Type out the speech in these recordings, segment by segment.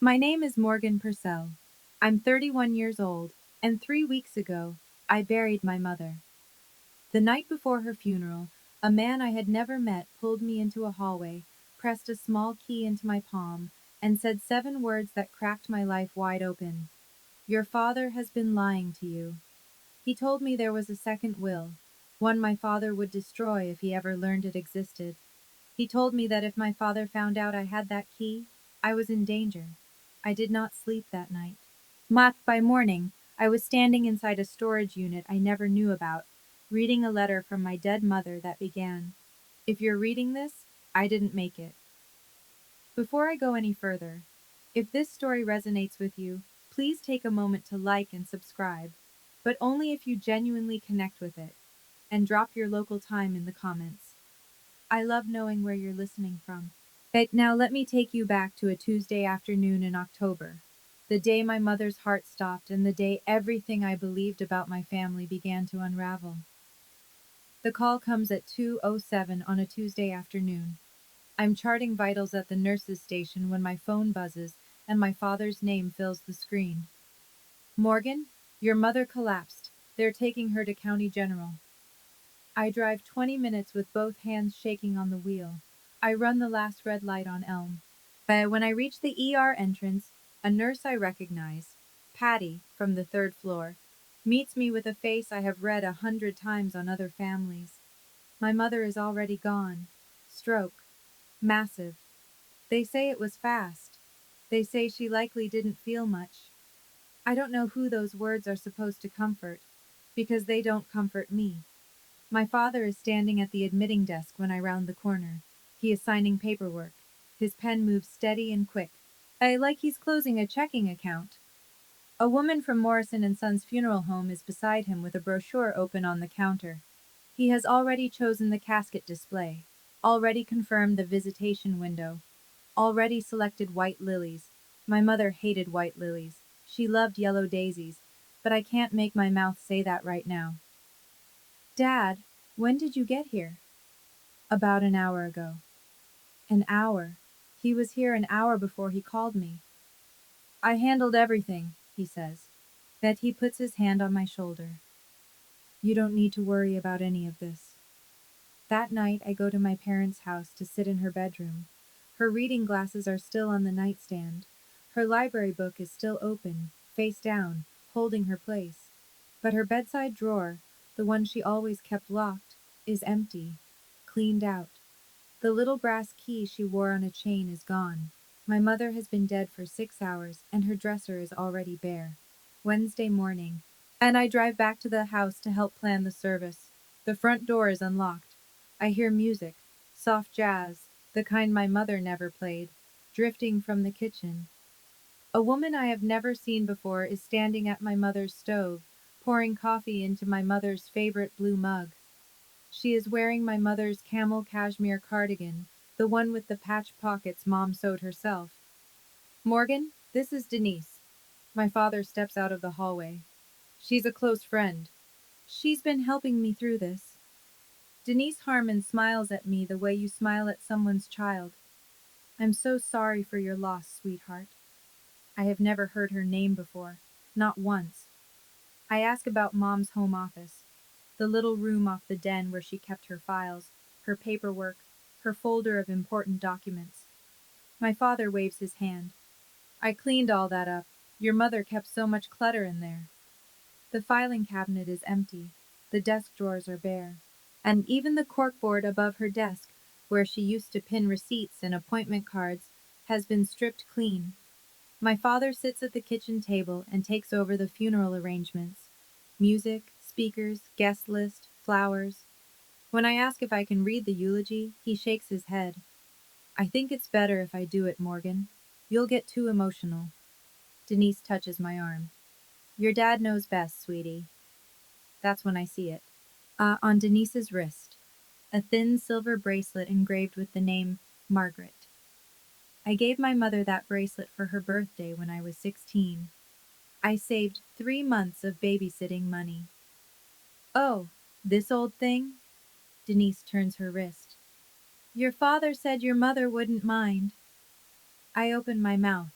My name is Morgan Purcell. I'm 31 years old, and 3 weeks ago, I buried my mother. The night before her funeral, a man I had never met pulled me into a hallway, pressed a small key into my palm, and said 7 words that cracked my life wide open. Your father has been lying to you. He told me there was a second will, one my father would destroy if he ever learned it existed. He told me that if my father found out I had that key, I was in danger. I did not sleep that night. By morning, I was standing inside a storage unit I never knew about, reading a letter from my dead mother that began, "If you're reading this, I didn't make it." Before I go any further, if this story resonates with you, please take a moment to like and subscribe, but only if you genuinely connect with it, and drop your local time in the comments. I love knowing where you're listening from. But now let me take you back to a Tuesday afternoon in October, the day my mother's heart stopped and the day everything I believed about my family began to unravel. The call comes at 2:07 on a Tuesday afternoon. I'm charting vitals at the nurse's station when my phone buzzes and my father's name fills the screen. "Morgan, your mother collapsed. They're taking her to County General." I drive 20 minutes with both hands shaking on the wheel. I run the last red light on Elm. But when I reach the ER entrance, a nurse I recognize, Patty, from the third floor, meets me with a face I have read 100 times on other families. My mother is already gone. Stroke. Massive. They say it was fast. They say she likely didn't feel much. I don't know who those words are supposed to comfort, because they don't comfort me. My father is standing at the admitting desk when I round the corner. He is signing paperwork. His pen moves steady and quick. Like he's closing a checking account. A woman from Morrison and Sons Funeral Home is beside him with a brochure open on the counter. He has already chosen the casket display, already confirmed the visitation window, already selected white lilies. My mother hated white lilies. She loved yellow daisies, but I can't make my mouth say that right now. "Dad, when did you get here?" "About an hour ago." An hour. He was here an hour before he called me. "I handled everything," he says. That he puts his hand on my shoulder. "You don't need to worry about any of this." That night I go to my parents' house to sit in her bedroom. Her reading glasses are still on the nightstand. Her library book is still open, face down, holding her place. But her bedside drawer, the one she always kept locked, is empty, cleaned out. The little brass key she wore on a chain is gone. My mother has been dead for 6 hours, and her dresser is already bare. Wednesday morning, and I drive back to the house to help plan the service. The front door is unlocked. I hear music, soft jazz, the kind my mother never played, drifting from the kitchen. A woman I have never seen before is standing at my mother's stove, pouring coffee into my mother's favorite blue mug. She is wearing my mother's camel cashmere cardigan, the one with the patch pockets Mom sewed herself. "Morgan, this is Denise." My father steps out of the hallway. "She's a close friend. She's been helping me through this." Denise Harmon smiles at me the way you smile at someone's child. "I'm so sorry for your loss, sweetheart." I have never heard her name before, not once. I ask about Mom's home office, the little room off the den where she kept her files, her paperwork, her folder of important documents. My father waves his hand. "I cleaned all that up. Your mother kept so much clutter in there." The filing cabinet is empty. The desk drawers are bare. And even the corkboard above her desk, where she used to pin receipts and appointment cards, has been stripped clean. My father sits at the kitchen table and takes over the funeral arrangements. Music, speakers, guest list, flowers. When I ask if I can read the eulogy, he shakes his head. "I think it's better if I do it, Morgan. You'll get too emotional." Denise touches my arm. "Your dad knows best, sweetie." That's when I see it. On Denise's wrist. A thin silver bracelet engraved with the name Margaret. I gave my mother that bracelet for her birthday when I was 16. I saved 3 months of babysitting money. "Oh, this old thing?" Denise turns her wrist. "Your father said your mother wouldn't mind." I open my mouth.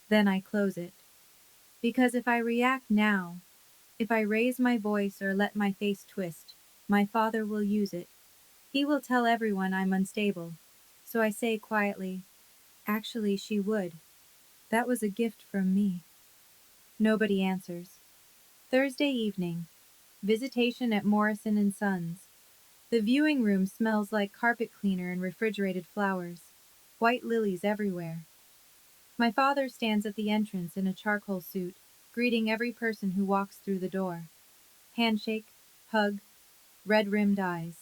Then I close it. Because if I react now, if I raise my voice or let my face twist, my father will use it. He will tell everyone I'm unstable. So I say quietly, actually, she would. That was a gift from me. Nobody answers. Thursday evening. Visitation at Morrison and Sons. The viewing room smells like carpet cleaner and refrigerated flowers. White lilies everywhere. My father stands at the entrance in a charcoal suit, greeting every person who walks through the door. Handshake, hug, red-rimmed eyes.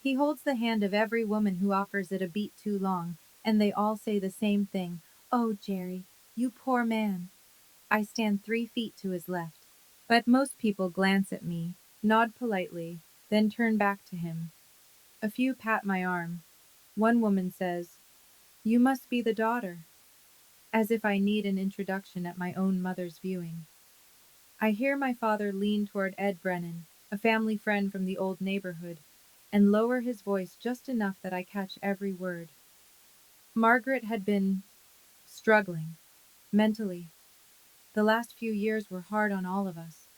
He holds the hand of every woman who offers it a beat too long, and they all say the same thing. Oh, Jerry, you poor man. I stand 3 feet to his left. But most people glance at me, nod politely, then turn back to him. A few pat my arm. One woman says, "You must be the daughter," as if I need an introduction at my own mother's viewing. I hear my father lean toward Ed Brennan, a family friend from the old neighborhood, and lower his voice just enough that I catch every word. Margaret had been struggling, mentally. The last few years were hard on all of us.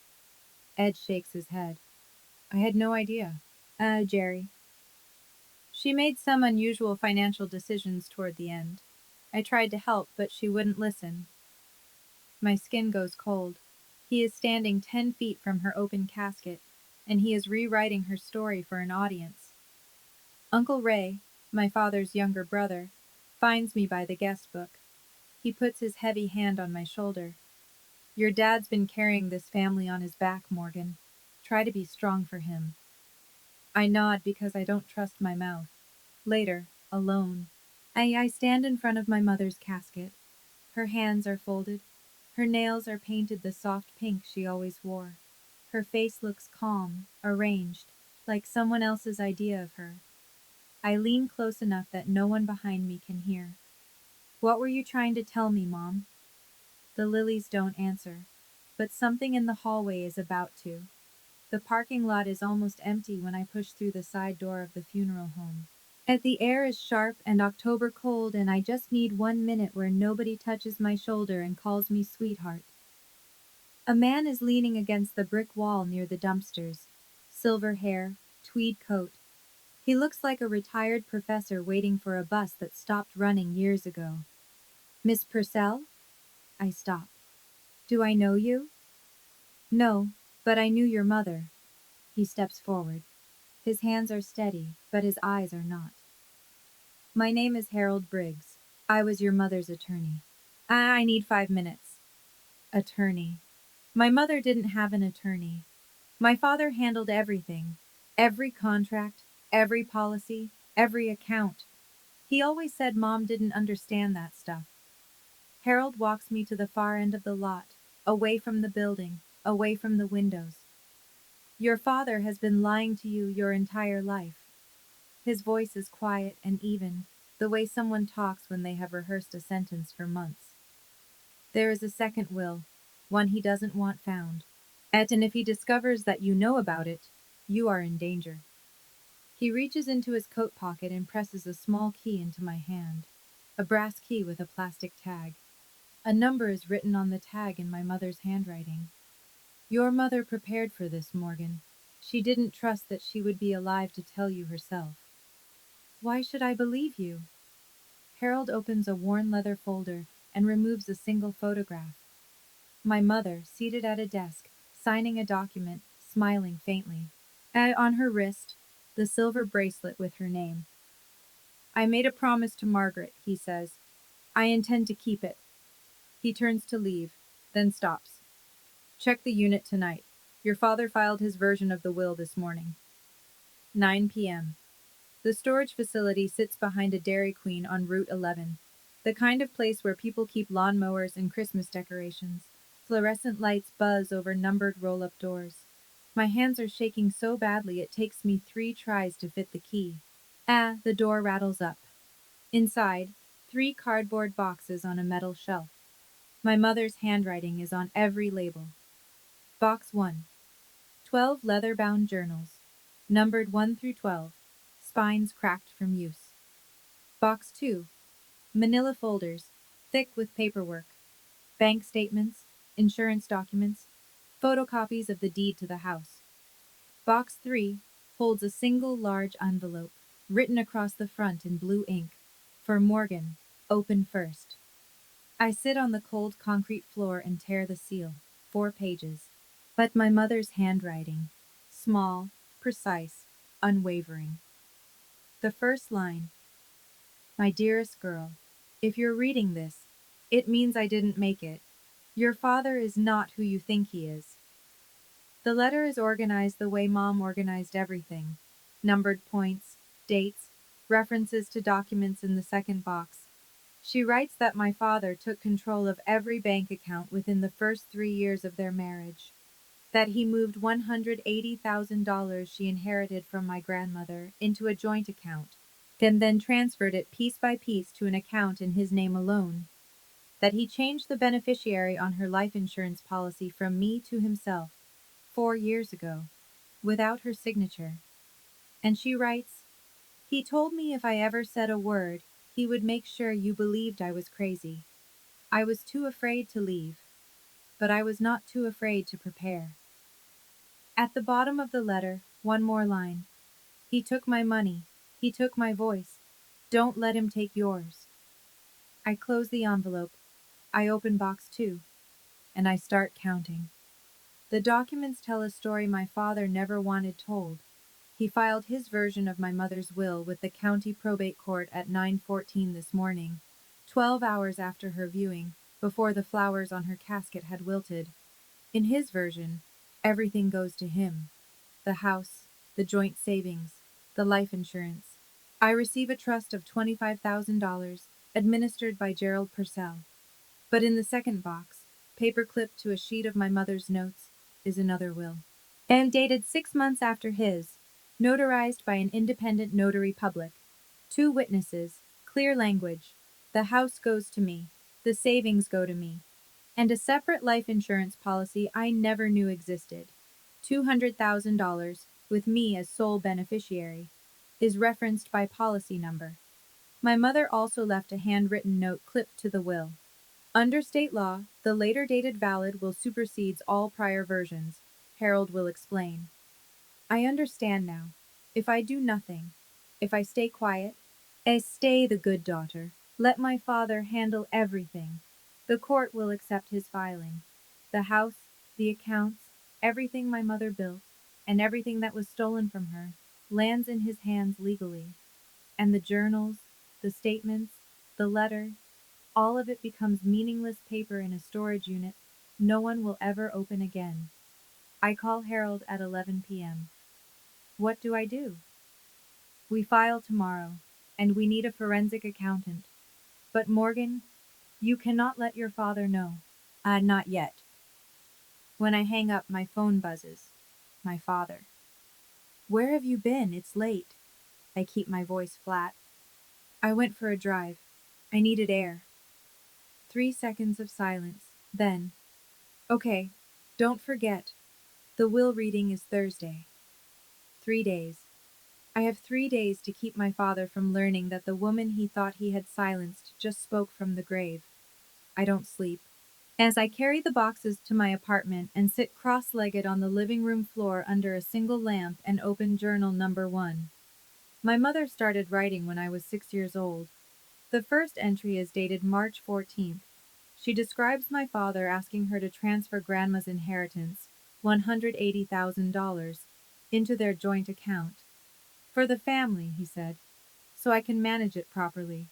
Ed shakes his head. I had no idea. Jerry. She made some unusual financial decisions toward the end. I tried to help, but she wouldn't listen. My skin goes cold. He is standing 10 feet from her open casket, and he is rewriting her story for an audience. Uncle Ray, my father's younger brother, finds me by the guest book. He puts his heavy hand on my shoulder. Your dad's been carrying this family on his back, Morgan. Try to be strong for him. I nod because I don't trust my mouth. Later, alone, I stand in front of my mother's casket. Her hands are folded. Her nails are painted the soft pink she always wore. Her face looks calm, arranged, like someone else's idea of her. I lean close enough that no one behind me can hear. What were you trying to tell me, Mom? The lilies don't answer, but something in the hallway is about to. The parking lot is almost empty when I push through the side door of the funeral home. The air is sharp and October cold, and I just need 1 minute where nobody touches my shoulder and calls me sweetheart. A man is leaning against the brick wall near the dumpsters. Silver hair, tweed coat. He looks like a retired professor waiting for a bus that stopped running years ago. Miss Purcell? I stop. Do I know you? No, but I knew your mother. He steps forward. His hands are steady, but his eyes are not. My name is Harold Briggs. I was your mother's attorney. I need 5 minutes. Attorney. My mother didn't have an attorney. My father handled everything. Every contract, every policy, every account. He always said Mom didn't understand that stuff. Harold walks me to the far end of the lot, away from the building, away from the windows. Your father has been lying to you your entire life. His voice is quiet and even, the way someone talks when they have rehearsed a sentence for months. There is a second will, one he doesn't want found. And if he discovers that you know about it, you are in danger. He reaches into his coat pocket and presses a small key into my hand. A brass key with a plastic tag. A number is written on the tag in my mother's handwriting. Your mother prepared for this, Morgan. She didn't trust that she would be alive to tell you herself. Why should I believe you? Harold opens a worn leather folder and removes a single photograph. My mother, seated at a desk, signing a document, smiling faintly. On her wrist, the silver bracelet with her name. I made a promise to Margaret, he says. I intend to keep it. He turns to leave, then stops. Check the unit tonight. Your father filed his version of the will this morning. 9 p.m. The storage facility sits behind a Dairy Queen on Route 11, the kind of place where people keep lawnmowers and Christmas decorations. Fluorescent lights buzz over numbered roll-up doors. My hands are shaking so badly it takes me 3 tries to fit the key. The door rattles up. Inside, 3 cardboard boxes on a metal shelf. My mother's handwriting is on every label. Box 1. 12 leather-bound journals, numbered 1 through 12, spines cracked from use. Box 2. Manila folders, thick with paperwork. bank statements, insurance documents, photocopies of the deed to the house. Box 3 holds a single large envelope, written across the front in blue ink. For Morgan, open first. I sit on the cold concrete floor and tear the seal. 4 pages. But my mother's handwriting. Small, precise, unwavering. The first line. My dearest girl, if you're reading this, it means I didn't make it. Your father is not who you think he is. The letter is organized the way Mom organized everything. Numbered points, dates, references to documents in the second box. She writes that my father took control of every bank account within the first 3 years of their marriage. That he moved $180,000 she inherited from my grandmother into a joint account, and then transferred it piece by piece to an account in his name alone. That he changed the beneficiary on her life insurance policy from me to himself 4 years ago, without her signature. And she writes, he told me if I ever said a word, he would make sure you believed I was crazy. I was too afraid to leave, but I was not too afraid to prepare. At the bottom of the letter, one more line. He took my money. He took my voice. Don't let him take yours. I close the envelope. I open box 2, and I start counting. The documents tell a story my father never wanted told. He filed his version of my mother's will with the county probate court at 9:14 this morning, 12 hours after her viewing, before the flowers on her casket had wilted. In his version, everything goes to him. The house, the joint savings, the life insurance. I receive a trust of $25,000 administered by Gerald Purcell. But in the second box, paper clipped to a sheet of my mother's notes, is another will. And dated 6 months after his, notarized by an independent notary public. 2 witnesses, clear language. The house goes to me. The savings go to me. And a separate life insurance policy I never knew existed. $200,000, with me as sole beneficiary, is referenced by policy number. My mother also left a handwritten note clipped to the will. Under state law, the later dated valid will supersedes all prior versions, Harold will explain. I understand now. If I do nothing, if I stay quiet, stay the good daughter, let my father handle everything. The court will accept his filing. The house, the accounts, everything my mother built, and everything that was stolen from her, lands in his hands legally. And the journals, the statements, the letter, all of it becomes meaningless paper in a storage unit no one will ever open again. I call Harold at 11 p.m. What do I do? We file tomorrow, and we need a forensic accountant. But Morgan, you cannot let your father know. Not yet. When I hang up, my phone buzzes. My father. Where have you been? It's late. I keep my voice flat. I went for a drive. I needed air. 3 seconds of silence. Then, okay, don't forget. The will reading is Thursday. 3 days. I have 3 days to keep my father from learning that the woman he thought he had silenced just spoke from the grave. I don't sleep. As I carry the boxes to my apartment and sit cross-legged on the living room floor under a single lamp and open journal number 1. My mother started writing when I was 6 years old. The first entry is dated March 14th. She describes my father asking her to transfer Grandma's inheritance, $180,000, into their joint account. For the family, he said, so I can manage it properly.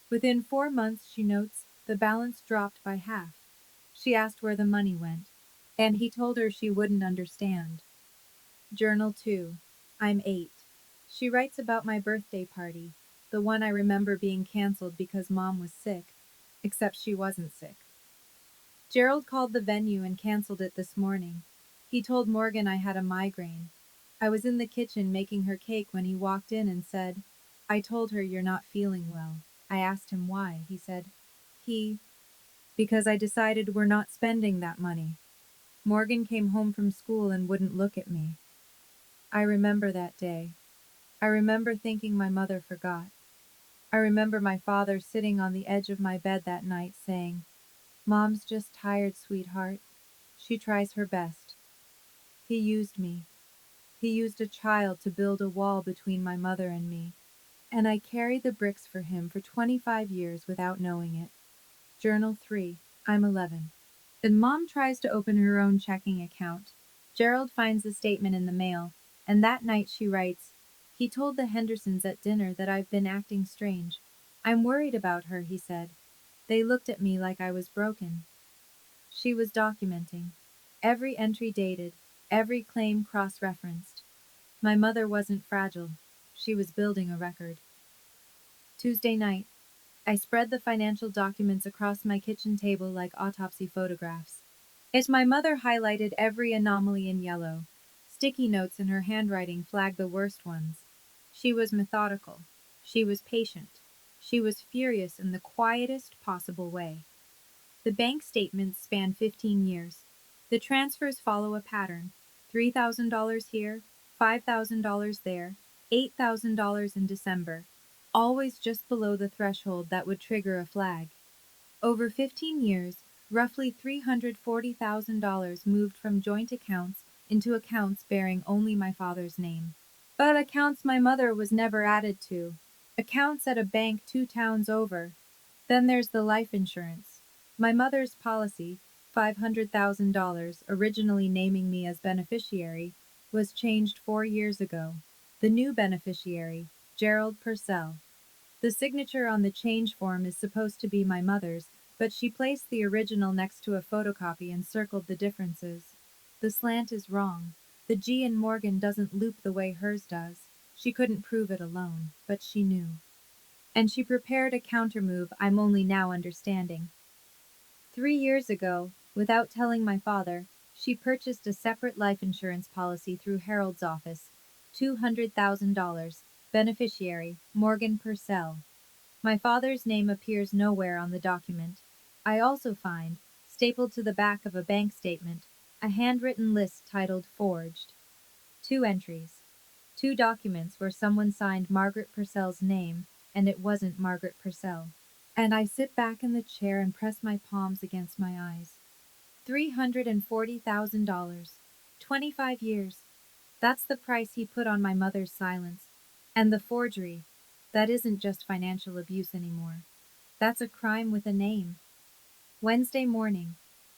Within 4 months, she notes, the balance dropped by half. She asked where the money went, and he told her she wouldn't understand. Journal 2. I'm 8. She writes about my birthday party, the one I remember being canceled because Mom was sick, except she wasn't sick. Gerald called the venue and canceled it this morning. He told Morgan I had a migraine. I was in the kitchen making her cake when he walked in and said, I told her you're not feeling well. I asked him why. He said, because I decided we're not spending that money. Morgan came home from school and wouldn't look at me. I remember that day. I remember thinking my mother forgot. I remember my father sitting on the edge of my bed that night saying, Mom's just tired, sweetheart. She tries her best. He used me. He used a child to build a wall between my mother and me, and I carried the bricks for him for 25 years without knowing it. Journal 3. I'm 11. Then Mom tries to open her own checking account. Gerald finds the statement in the mail, and that night she writes, "He told the Hendersons at dinner that I've been acting strange. I'm worried about her," he said. "They looked at me like I was broken." She was documenting. Every entry dated, every claim cross-referenced. My mother wasn't fragile. She was building a record. Tuesday night. I spread the financial documents across my kitchen table like autopsy photographs. As my mother highlighted every anomaly in yellow, sticky notes in her handwriting flagged the worst ones. She was methodical. She was patient. She was furious in the quietest possible way. The bank statements span 15 years. The transfers follow a pattern: $3,000 here, $5,000 there, $8,000 in December, always just below the threshold that would trigger a flag. Over 15 years, roughly $340,000 moved from joint accounts into accounts bearing only my father's name. But accounts my mother was never added to. Accounts at a bank 2 towns over. Then there's the life insurance. My mother's policy, $500,000, originally naming me as beneficiary, was changed 4 years ago. The new beneficiary, Gerald Purcell. The signature on the change form is supposed to be my mother's, but she placed the original next to a photocopy and circled the differences. The slant is wrong. The G in Morgan doesn't loop the way hers does. She couldn't prove it alone, but she knew. And she prepared a countermove I'm only now understanding. 3 years ago, without telling my father, she purchased a separate life insurance policy through Harold's office. $200,000. Beneficiary, Morgan Purcell. My father's name appears nowhere on the document. I also find, stapled to the back of a bank statement, a handwritten list titled Forged. 2 entries. 2 documents where someone signed Margaret Purcell's name, and it wasn't Margaret Purcell. And I sit back in the chair and press my palms against my eyes. $340,000. 25 years. That's the price he put on my mother's silence. And the forgery. That isn't just financial abuse anymore. That's a crime with a name. Wednesday morning.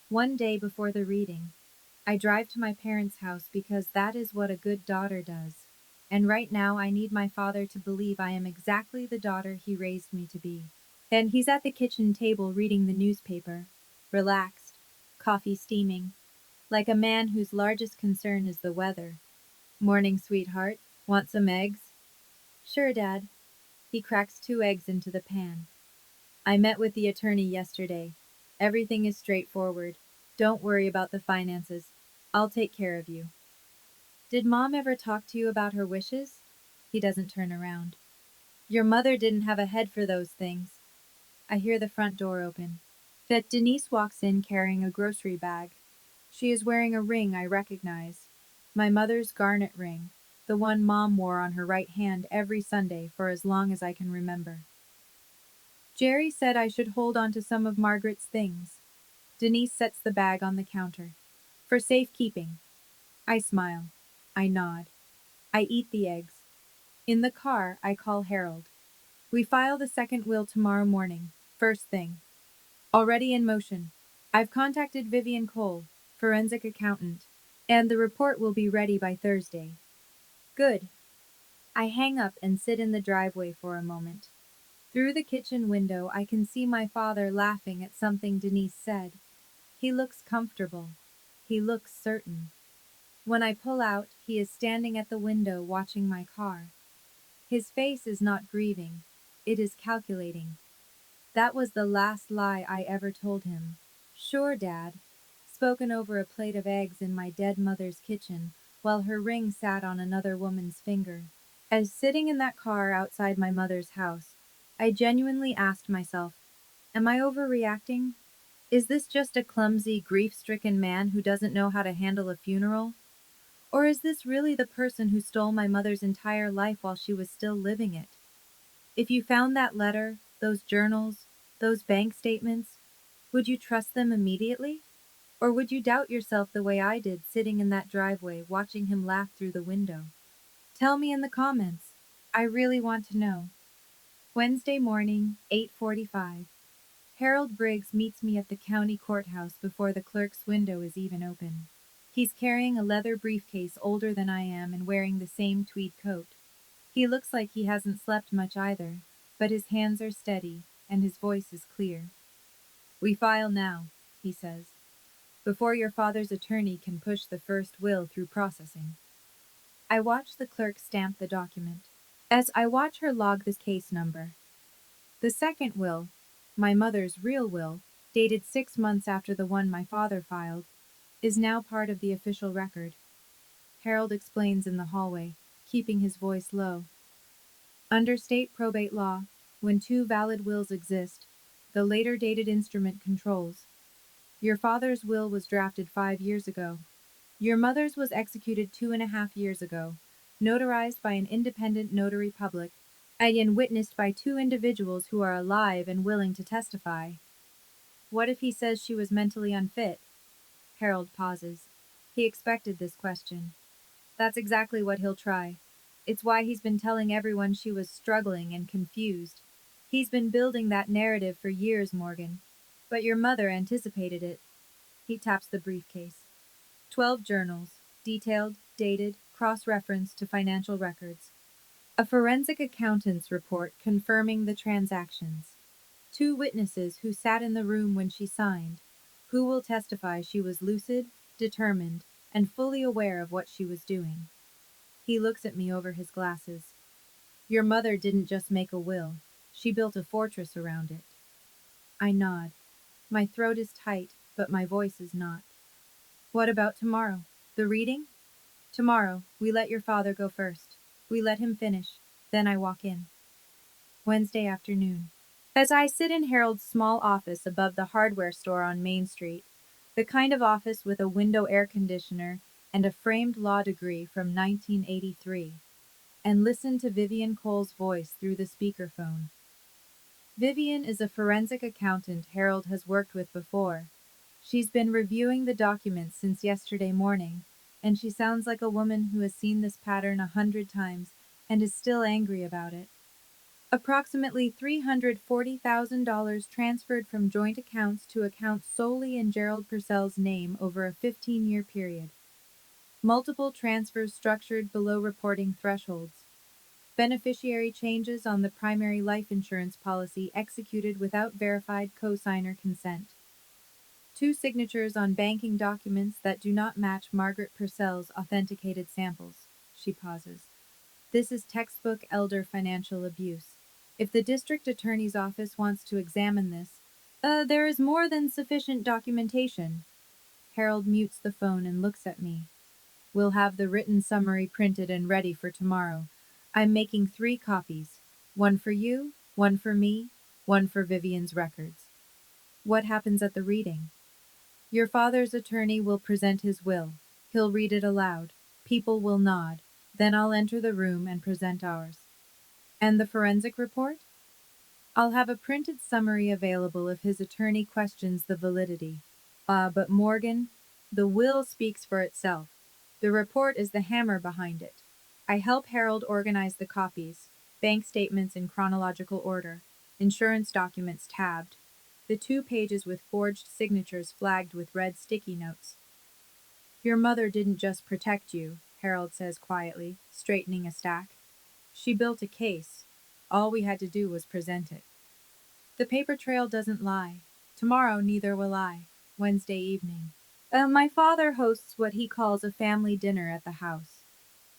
One day before the reading. I drive to my parents' house because that is what a good daughter does. And right now I need my father to believe I am exactly the daughter he raised me to be. And he's at the kitchen table reading the newspaper, relaxed, coffee steaming, like a man whose largest concern is the weather. "Morning, sweetheart. Want some eggs?" "Sure, Dad." He cracks 2 eggs into the pan. "I met with the attorney yesterday. Everything is straightforward. Don't worry about the finances. I'll take care of you." "Did Mom ever talk to you about her wishes?" He doesn't turn around. "Your mother didn't have a head for those things." I hear the front door open. That Denise walks in carrying a grocery bag. She is wearing a ring I recognize. My mother's garnet ring, the one Mom wore on her right hand every Sunday for as long as I can remember. "Jerry said I should hold on to some of Margaret's things." Denise sets the bag on the counter. "For safekeeping." I smile. I nod. I eat the eggs. In the car, I call Harold. "We file the second will tomorrow morning, first thing." "Already in motion. I've contacted Vivian Cole, forensic accountant, and the report will be ready by Thursday." "Good." I hang up and sit in the driveway for a moment. Through the kitchen window, I can see my father laughing at something Denise said. He looks comfortable. He looks certain. When I pull out, he is standing at the window watching my car. His face is not grieving. It is calculating. That was the last lie I ever told him. "Sure, Dad," spoken over a plate of eggs in my dead mother's kitchen, while her ring sat on another woman's finger. As sitting in that car outside my mother's house, I genuinely asked myself, am I overreacting? Is this just a clumsy, grief-stricken man who doesn't know how to handle a funeral? Or is this really the person who stole my mother's entire life while she was still living it? If you found that letter, those journals, those bank statements, Would you trust them immediately? Or would you doubt yourself the way I did sitting in that driveway watching him laugh through the window? Tell me in the comments. I really want to know. Wednesday morning, 8:45. Harold Briggs meets me at the county courthouse before the clerk's window is even open. He's carrying a leather briefcase older than I am and wearing the same tweed coat. He looks like he hasn't slept much either, but his hands are steady and his voice is clear. We file now, he says, before your father's attorney can push the first will through processing. I watch the clerk stamp the document. As I watch her log the case number, the second will, my mother's real will, dated 6 months after the one my father filed, is now part of the official record. Harold explains in the hallway, keeping his voice low. Under state probate law, when two valid wills exist, the later dated instrument controls. Your father's will was drafted 5 years ago. Your mother's was executed 2.5 years ago, notarized by an independent notary public, and witnessed by two individuals who are alive and willing to testify. What if he says she was mentally unfit? Harold pauses. He expected this question. That's exactly what he'll try. It's why he's been telling everyone she was struggling and confused. He's been building that narrative for years, Morgan. But your mother anticipated it. He taps the briefcase. 12 journals, detailed, dated, cross-referenced to financial records. A forensic accountant's report confirming the transactions. Two witnesses who sat in the room when she signed, who will testify she was lucid, determined, and fully aware of what she was doing. He looks at me over his glasses. Your mother didn't just make a will, she built a fortress around it. I nod. My throat is tight, but my voice is not. What about tomorrow? The reading? Tomorrow, we let your father go first. We let him finish. Then I walk in. Wednesday afternoon. As I sit in Harold's small office above the hardware store on Main Street, the kind of office with a window air conditioner and a framed law degree from 1983, and listen to Vivian Cole's voice through the speakerphone. Vivian is a forensic accountant Harold has worked with before. She's been reviewing the documents since yesterday morning, and she sounds like a woman who has seen this pattern 100 times and is still angry about it. Approximately $340,000 transferred from joint accounts to accounts solely in Gerald Purcell's name over a 15-year period. Multiple transfers structured below reporting thresholds. Beneficiary changes on the primary life insurance policy executed without verified cosigner consent. Two signatures on banking documents that do not match Margaret Purcell's authenticated samples. She pauses. This is textbook elder financial abuse. If the district attorney's office wants to examine this, there is more than sufficient documentation. Harold mutes the phone and looks at me. We'll have the written summary printed and ready for tomorrow. I'm making 3 copies. One for you, one for me, one for Vivian's records. What happens at the reading? Your father's attorney will present his will. He'll read it aloud. People will nod. Then I'll enter the room and present ours. And the forensic report? I'll have a printed summary available if his attorney questions the validity. But Morgan, the will speaks for itself. The report is the hammer behind it. I help Harold organize the copies, bank statements in chronological order, insurance documents tabbed, the 2 pages with forged signatures flagged with red sticky notes. Your mother didn't just protect you, Harold says quietly, straightening a stack. She built a case. All we had to do was present it. The paper trail doesn't lie. Tomorrow neither will I. Wednesday evening. My father hosts what he calls a family dinner at the house.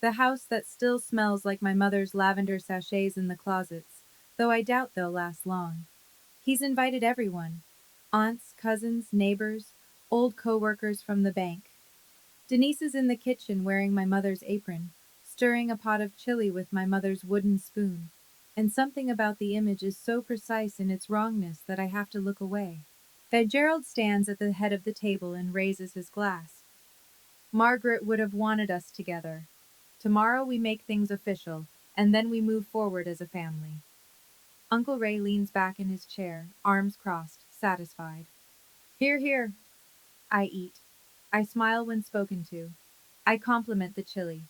The house that still smells like my mother's lavender sachets in the closets, though I doubt they'll last long. He's invited everyone. Aunts, cousins, neighbors, old co-workers from the bank. Denise is in the kitchen wearing my mother's apron, stirring a pot of chili with my mother's wooden spoon, and something about the image is so precise in its wrongness that I have to look away. Gerald stands at the head of the table and raises his glass. Margaret would have wanted us together. Tomorrow we make things official, and then we move forward as a family. Uncle Ray leans back in his chair, arms crossed, satisfied. Here, here. I eat. I smile when spoken to. I compliment the chili.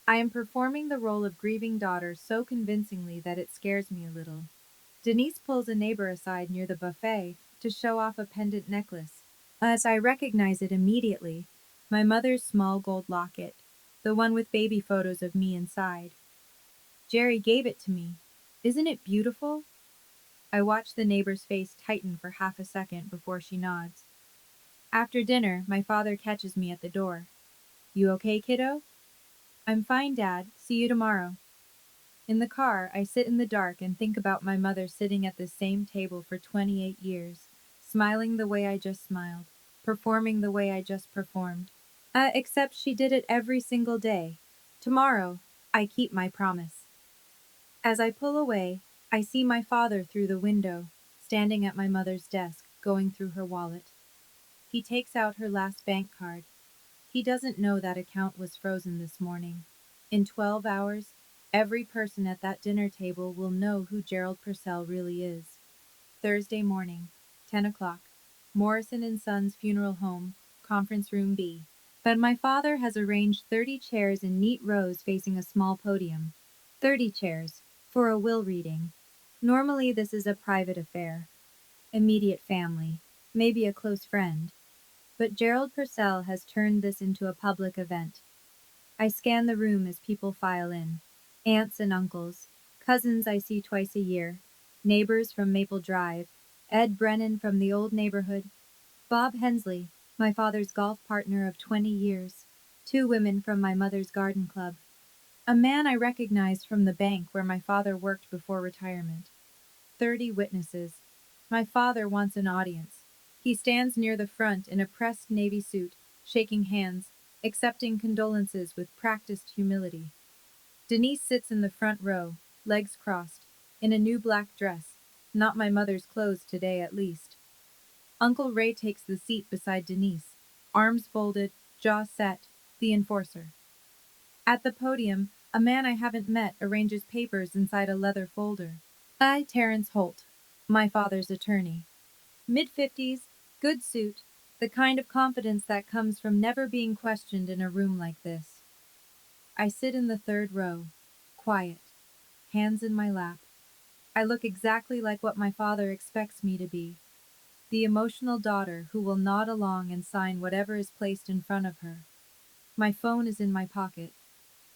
I am performing the role of grieving daughter so convincingly that it scares me a little. Denise pulls a neighbor aside near the buffet to show off a pendant necklace. As I recognize it immediately, my mother's small gold locket, the one with baby photos of me inside. Jerry gave it to me. Isn't it beautiful? I watch the neighbor's face tighten for half a second before she nods. After dinner, my father catches me at the door. You okay, kiddo? I'm fine, Dad. See you tomorrow. In the car, I sit in the dark and think about my mother sitting at the same table for 28 years, smiling the way I just smiled, performing the way I just performed. Except she did it every single day. Tomorrow, I keep my promise. As I pull away, I see my father through the window, standing at my mother's desk, going through her wallet. He takes out her last bank card. He doesn't know that account was frozen this morning. In 12 hours, every person at that dinner table will know who Gerald Purcell really is. Thursday morning, 10 o'clock. Morrison and Sons Funeral Home, Conference Room B. But my father has arranged 30 chairs in neat rows facing a small podium. 30 chairs, for a will reading. Normally this is a private affair. Immediate family, maybe a close friend. But Gerald Purcell has turned this into a public event. I scan the room as people file in. Aunts and uncles, cousins I see twice a year, neighbors from Maple Drive, Ed Brennan from the old neighborhood, Bob Hensley, my father's golf partner of 20 years, 2 women from my mother's garden club, a man I recognized from the bank where my father worked before retirement. 30 witnesses. My father wants an audience. He stands near the front in a pressed navy suit, shaking hands, accepting condolences with practiced humility. Denise sits in the front row, legs crossed, in a new black dress, not my mother's clothes today at least. Uncle Ray takes the seat beside Denise, arms folded, jaw set, the enforcer. At the podium, a man I haven't met arranges papers inside a leather folder. I, Terence Holt, my father's attorney. Mid-50s, good suit, the kind of confidence that comes from never being questioned in a room like this. I sit in the third row, quiet, hands in my lap. I look exactly like what my father expects me to be, the emotional daughter who will nod along and sign whatever is placed in front of her. My phone is in my pocket.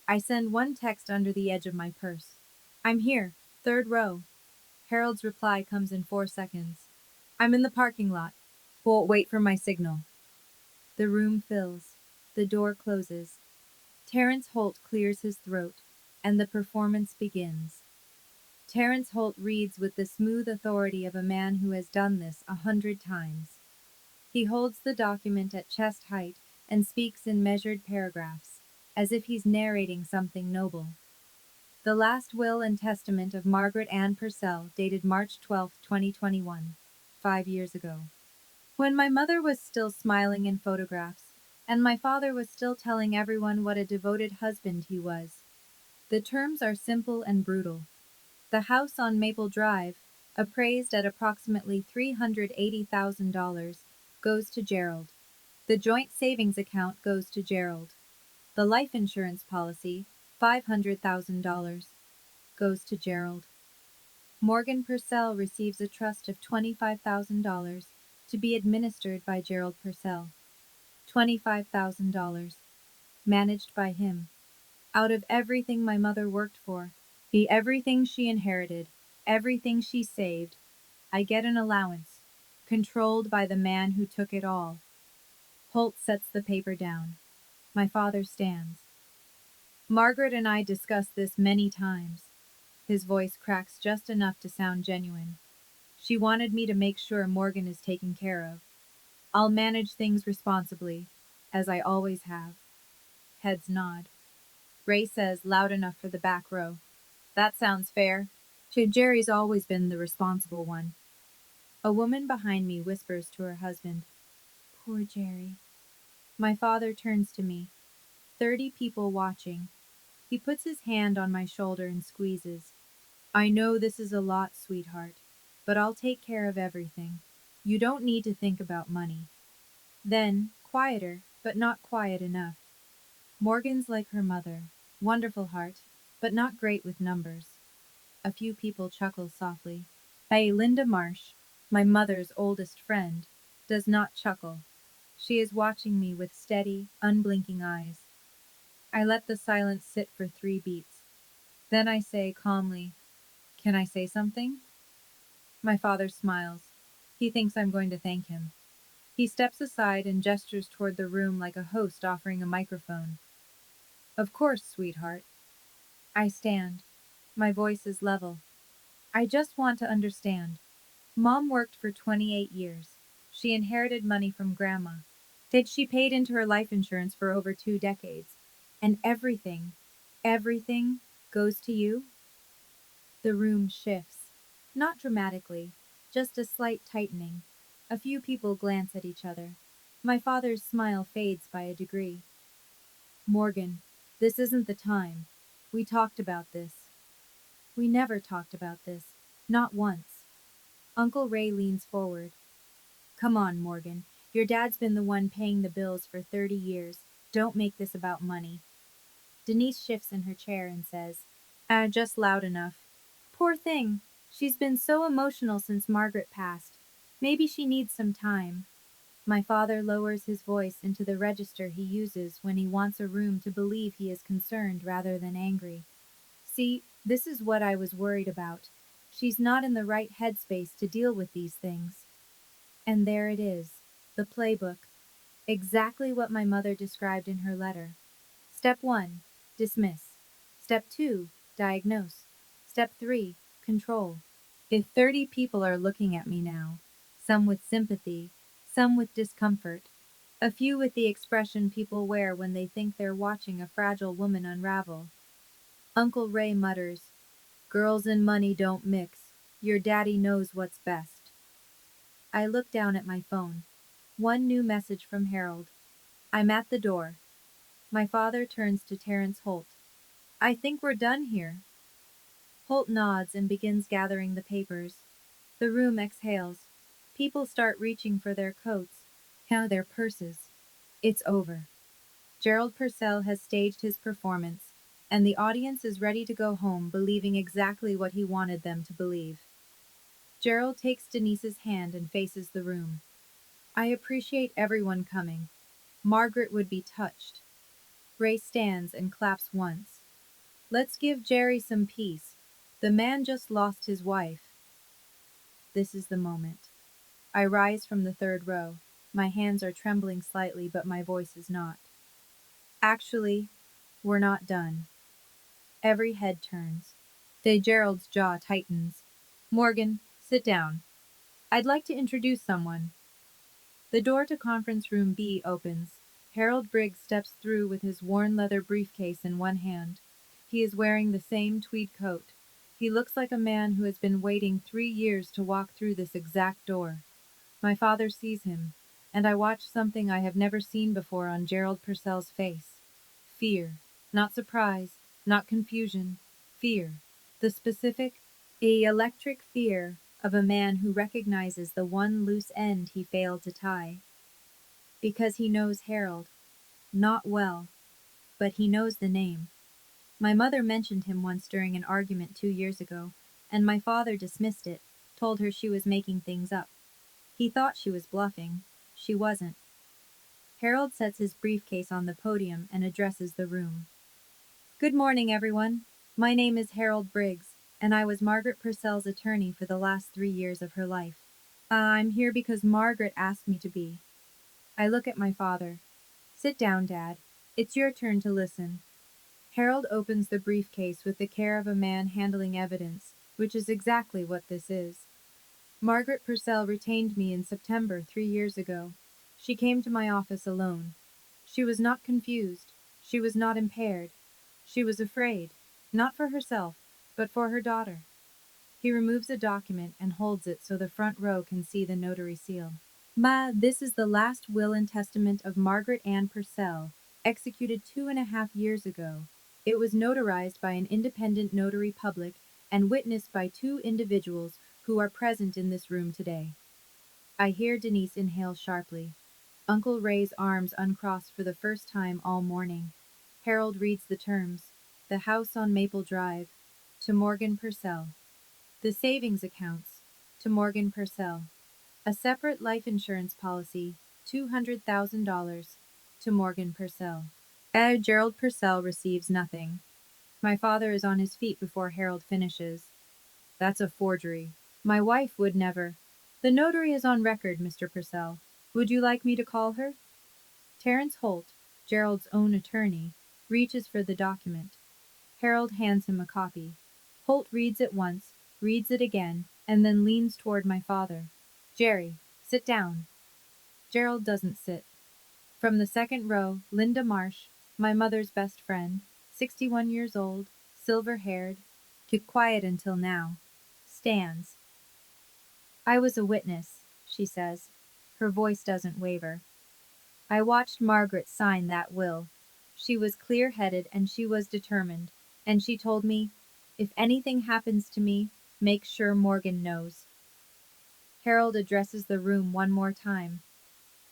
I send one text under the edge of my purse. I'm here, third row. Harold's reply comes in 4 seconds. I'm in the parking lot. Won't wait for my signal. The room fills. The door closes. Terence Holt clears his throat, and the performance begins. Terence Holt reads with the smooth authority of a man who has done this 100 times. He holds the document at chest height and speaks in measured paragraphs, as if he's narrating something noble. The last will and testament of Margaret Ann Purcell, dated March 12, 2021, 5 years ago. When my mother was still smiling in photographs, and my father was still telling everyone what a devoted husband he was. The terms are simple and brutal. The house on Maple Drive, appraised at approximately $380,000, goes to Gerald. The joint savings account goes to Gerald. The life insurance policy, $500,000, goes to Gerald. Morgan Purcell receives a trust of $25,000 to be administered by Gerald Purcell. $25,000, managed by him. Out of everything my mother worked for, everything she inherited, everything she saved, I get an allowance, controlled by the man who took it all. Holt sets the paper down. My father stands. Margaret and I discussed this many times. His voice cracks just enough to sound genuine. She wanted me to make sure Morgan is taken care of. I'll manage things responsibly, as I always have. Heads nod. Ray says loud enough for the back row. That sounds fair. Jerry's always been the responsible one. A woman behind me whispers to her husband. Poor Jerry. My father turns to me. 30 people watching. He puts his hand on my shoulder and squeezes. I know this is a lot, sweetheart, but I'll take care of everything. You don't need to think about money. Then, quieter, but not quiet enough. Morgan's like her mother. Wonderful heart, but not great with numbers. A few people chuckle softly. Hey, Linda Marsh, my mother's oldest friend, does not chuckle. She is watching me with steady, unblinking eyes. I let the silence sit for 3 beats. Then I say calmly, "Can I say something?" My father smiles. He thinks I'm going to thank him. He steps aside and gestures toward the room like a host offering a microphone. "Of course, sweetheart." I stand. My voice is level. "I just want to understand. Mom worked for 28 years. She inherited money from Grandma. She paid into her life insurance for over 2 decades. And everything goes to you?" The room shifts. Not dramatically, just a slight tightening. A few people glance at each other. My father's smile fades by a degree. "Morgan, this isn't the time. We talked about this." "We never talked about this. Not once." Uncle Ray leans forward. "Come on, Morgan. Your dad's been the one paying the bills for 30 years. Don't make this about money." Denise shifts in her chair and says, just loud enough. "Poor thing. She's been so emotional since Margaret passed. Maybe she needs some time." My father lowers his voice into the register he uses when he wants a room to believe he is concerned rather than angry. "See, this is what I was worried about. She's not in the right headspace to deal with these things." And there it is, the playbook. Exactly what my mother described in her letter. Step 1, dismiss. Step 2, diagnose. Step 3, control. If 30 people are looking at me now, some with sympathy, some with discomfort, a few with the expression people wear when they think they're watching a fragile woman unravel, Uncle Ray mutters, "Girls and money don't mix. Your daddy knows what's best." I look down at my phone. One new message from Harold. "I'm at the door." My father turns to Terrence Holt. "I think we're done here." Holt nods and begins gathering the papers. The room exhales. People start reaching for their coats, now their purses. It's over. Gerald Purcell has staged his performance, and the audience is ready to go home believing exactly what he wanted them to believe. Gerald takes Denise's hand and faces the room. "I appreciate everyone coming. Margaret would be touched." Ray stands and claps once. "Let's give Jerry some peace. The man just lost his wife." This is the moment. I rise from the third row. My hands are trembling slightly, but my voice is not. "Actually, we're not done." Every head turns. Gerald's jaw tightens. "Morgan, sit down. I'd like to introduce someone." The door to conference room B opens. Harold Briggs steps through with his worn leather briefcase in one hand. He is wearing the same tweed coat. He looks like a man who has been waiting 3 years to walk through this exact door. My father sees him, and I watch something I have never seen before on Gerald Purcell's face. Fear. Not surprise, not confusion. Fear. The specific, electric fear of a man who recognizes the one loose end he failed to tie. Because he knows Harold. Not well, but he knows the name. My mother mentioned him once during an argument 2 years ago, and my father dismissed it, told her she was making things up. He thought she was bluffing. She wasn't. Harold sets his briefcase on the podium and addresses the room. "Good morning, everyone. My name is Harold Briggs, and I was Margaret Purcell's attorney for the last 3 years of her life. I'm here because Margaret asked me to be." I look at my father. "Sit down, Dad. It's your turn to listen." Harold opens the briefcase with the care of a man handling evidence, which is exactly what this is. "Margaret Purcell retained me in September 3 years ago. She came to my office alone. She was not confused. She was not impaired. She was afraid, not for herself, but for her daughter." He removes a document and holds it so the front row can see the notary seal. This is the last will and testament of Margaret Ann Purcell, executed 2.5 years ago. It was notarized by an independent notary public and witnessed by 2 individuals who are present in this room today." I hear Denise inhale sharply. Uncle Ray's arms uncross for the first time all morning. Harold reads the terms. The house on Maple Drive. To Morgan Purcell. The savings accounts. To Morgan Purcell. A separate life insurance policy. $200,000. To Morgan Purcell. Gerald Purcell receives nothing. My father is on his feet before Harold finishes. That's a forgery. My wife would never. The notary is on record, Mr. Purcell. Would you like me to call her? Terence Holt, Gerald's own attorney, reaches for the document. Harold hands him a copy. Holt reads it once, reads it again, and then leans toward my father. Jerry, sit down. Gerald doesn't sit. From the second row, Linda Marsh, my mother's best friend, 61 years old, silver-haired, kept quiet until now, stands. I was a witness, she says. Her voice doesn't waver. I watched Margaret sign that will. She was clear-headed and she was determined, and she told me, if anything happens to me, make sure Morgan knows. Harold addresses the room one more time.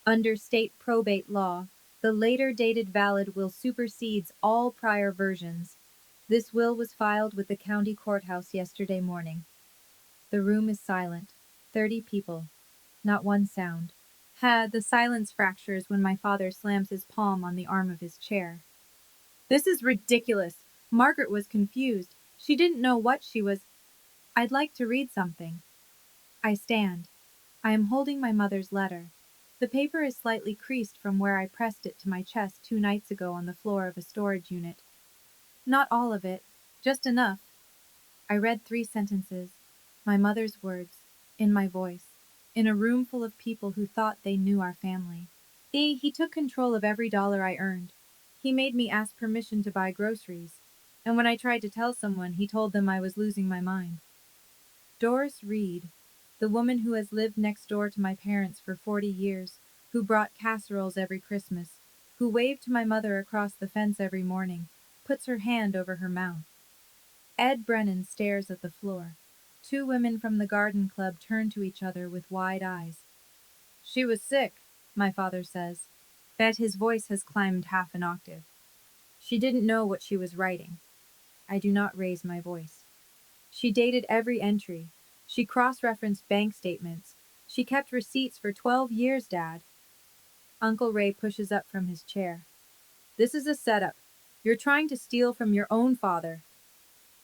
Under state probate law, the later dated valid will supersedes all prior versions. This will was filed with the county courthouse yesterday morning. The room is silent. 30 people. Not one sound. The silence fractures when my father slams his palm on the arm of his chair. This is ridiculous. Margaret was confused. She didn't know what she was. I'd like to read something. I stand. I am holding my mother's letter. The paper is slightly creased from where I pressed it to my chest 2 nights ago on the floor of a storage unit. Not all of it, just enough. I read 3 sentences, my mother's words, in my voice, in a room full of people who thought they knew our family. He took control of every dollar I earned. He made me ask permission to buy groceries, and when I tried to tell someone, he told them I was losing my mind. Doris Reed, the woman who has lived next door to my parents for 40 years, who brought casseroles every Christmas, who waved to my mother across the fence every morning, puts her hand over her mouth. Ed Brennan stares at the floor. 2 women from the garden club turn to each other with wide eyes. She was sick, my father says. Bet his voice has climbed half an octave. She didn't know what she was writing. I do not raise my voice. She dated every entry. She cross-referenced bank statements. She kept receipts for 12 years, Dad. Uncle Ray pushes up from his chair. This is a setup. You're trying to steal from your own father.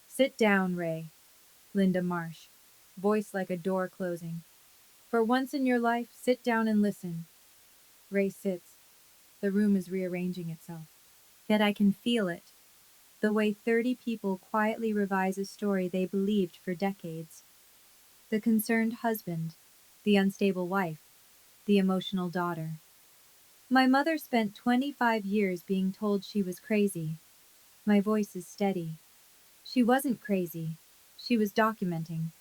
Sit down, Ray. Linda Marsh, voice like a door closing. For once in your life, sit down and listen. Ray sits. The room is rearranging itself. Yet I can feel it. The way 30 people quietly revise a story they believed for decades. The concerned husband, the unstable wife, the emotional daughter. My mother spent 25 years being told she was crazy. My voice is steady. She wasn't crazy. She was documenting.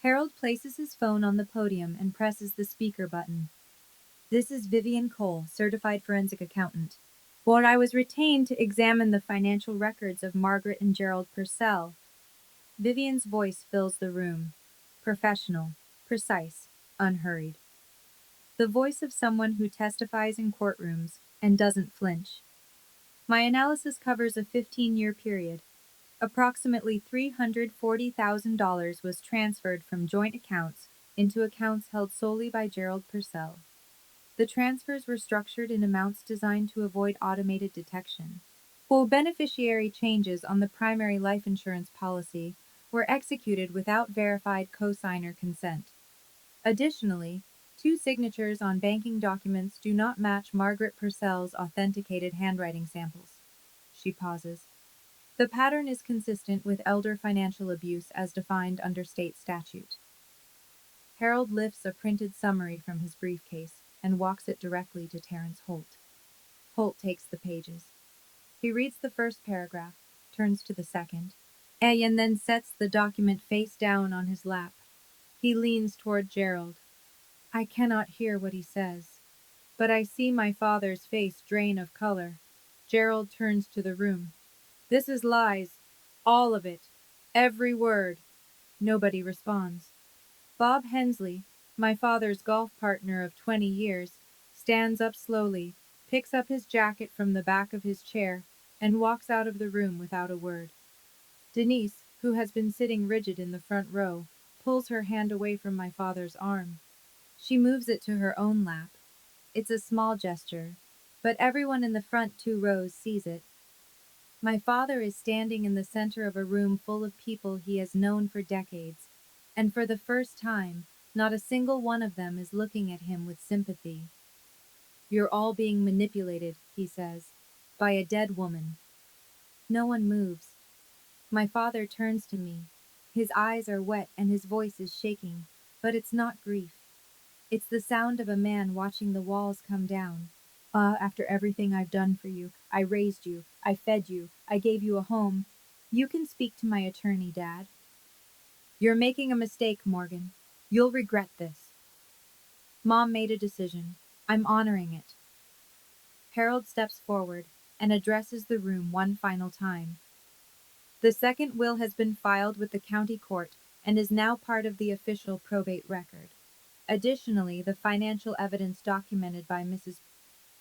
Harold places his phone on the podium and presses the speaker button. This is Vivian Cole, certified forensic accountant. Well, I was retained to examine the financial records of Margaret and Gerald Purcell. Vivian's voice fills the room. Professional, precise, unhurried. The voice of someone who testifies in courtrooms and doesn't flinch. My analysis covers a 15-year period. Approximately $340,000 was transferred from joint accounts into accounts held solely by Gerald Purcell. The transfers were structured in amounts designed to avoid automated detection. Full beneficiary changes on the primary life insurance policy were executed without verified cosigner consent. Additionally, 2 signatures on banking documents do not match Margaret Purcell's authenticated handwriting samples. She pauses. The pattern is consistent with elder financial abuse as defined under state statute. Harold lifts a printed summary from his briefcase and walks it directly to Terence Holt. Holt takes the pages. He reads the first paragraph, turns to the second, and then sets the document face down on his lap. He leans toward Gerald. I cannot hear what he says, but I see my father's face drain of color. Gerald turns to the room. This is lies. All of it. Every word. Nobody responds. Bob Hensley, My father's golf partner of 20 years stands up slowly, picks up his jacket from the back of his chair, and walks out of the room without a word. Denise, who has been sitting rigid in the front row, pulls her hand away from my father's arm. She moves it to her own lap. It's a small gesture, but everyone in the front 2 rows sees it. My father is standing in the center of a room full of people he has known for decades, and for the first time, not a single one of them is looking at him with sympathy. You're all being manipulated, he says, by a dead woman. No one moves. My father turns to me. His eyes are wet and his voice is shaking, but it's not grief. It's the sound of a man watching the walls come down. After everything I've done for you, I raised you, I fed you, I gave you a home. You can speak to my attorney, Dad. You're making a mistake, Morgan. You'll regret this. Mom made a decision. I'm honoring it. Harold steps forward and addresses the room one final time. The second will has been filed with the county court and is now part of the official probate record. Additionally, the financial evidence documented by Mrs.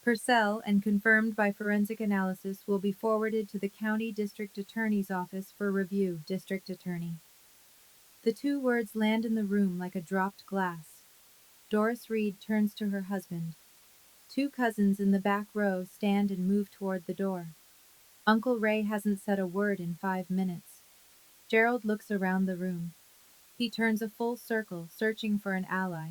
Purcell and confirmed by forensic analysis will be forwarded to the County District Attorney's Office for review. District Attorney. The 2 words land in the room like a dropped glass. Doris Reed turns to her husband. 2 cousins in the back row stand and move toward the door. Uncle Ray hasn't said a word in 5 minutes. Gerald looks around the room. He turns a full circle, searching for an ally.